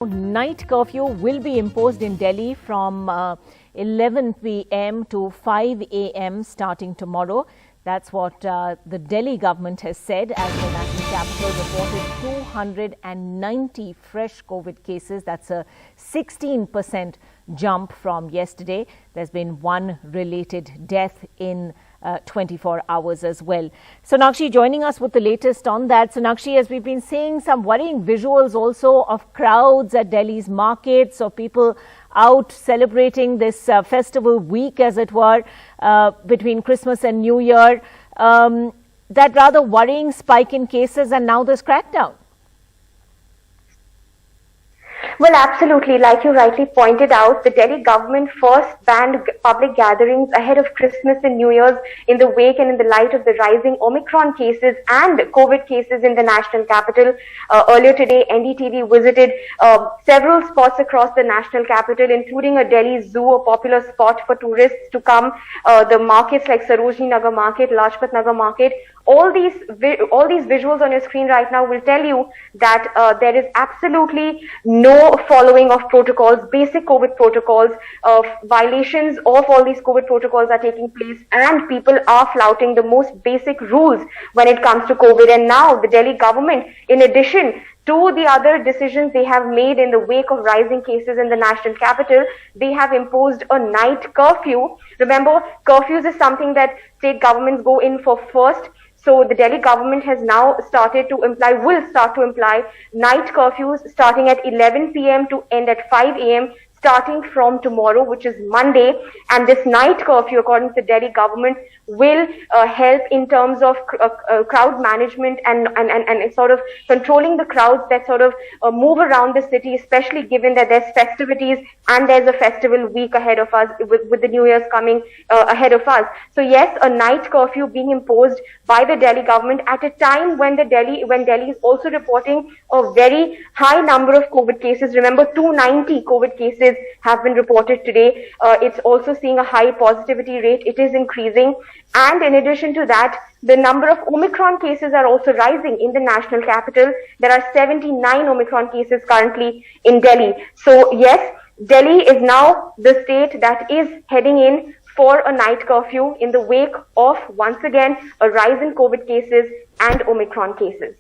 Night curfew will be imposed in Delhi from 11 p.m. to 5 a.m. starting tomorrow. That's what the Delhi government has said, as the national capital reported 290 fresh COVID cases. That's a 16% jump from yesterday. There's been one related death in 24 hours as well. Sonakshi joining us with the latest on that. Sonakshi, as we've been seeing some worrying visuals also of crowds at Delhi's markets, or people out celebrating this festival week, as it were, between Christmas and New Year. That rather worrying spike in cases and now this crackdown. Well, absolutely. Like you rightly pointed out, the Delhi government first banned public gatherings ahead of Christmas and New Year's in the wake and in the light of the rising Omicron cases and COVID cases in the national capital. Earlier today, NDTV visited several spots across the national capital, including a Delhi zoo, a popular spot for tourists to come, the markets like Sarojini Nagar Market, Lajpat Nagar Market. All these visuals on your screen right now will tell you that there is absolutely no following of protocols, basic COVID protocols. Violations of all these COVID protocols are taking place, and people are flouting the most basic rules when it comes to COVID. And now the Delhi government, in addition to the other decisions they have made in the wake of rising cases in the national capital, they have imposed a night curfew. Remember, curfews is something that state governments go in for first. So the Delhi government has now will start to imply night curfews starting at 11 p.m. to end at 5 a.m. starting from tomorrow, which is Monday. And this night curfew, according to the Delhi government, will help in terms of crowd management and sort of controlling the crowds that sort of move around the city, especially given that there's festivities and there's a festival week ahead of us with the New Year's coming ahead of us. So yes, a night curfew being imposed by the Delhi government at a time when Delhi is also reporting a very high number of COVID cases. Remember, 290 COVID cases have been reported today. It's also seeing a high positivity rate. It is increasing. And in addition to that, the number of Omicron cases are also rising in the national capital. There are 79 Omicron cases currently in Delhi. So yes, Delhi is now the state that is heading in for a night curfew in the wake of, once again, a rise in COVID cases and Omicron cases.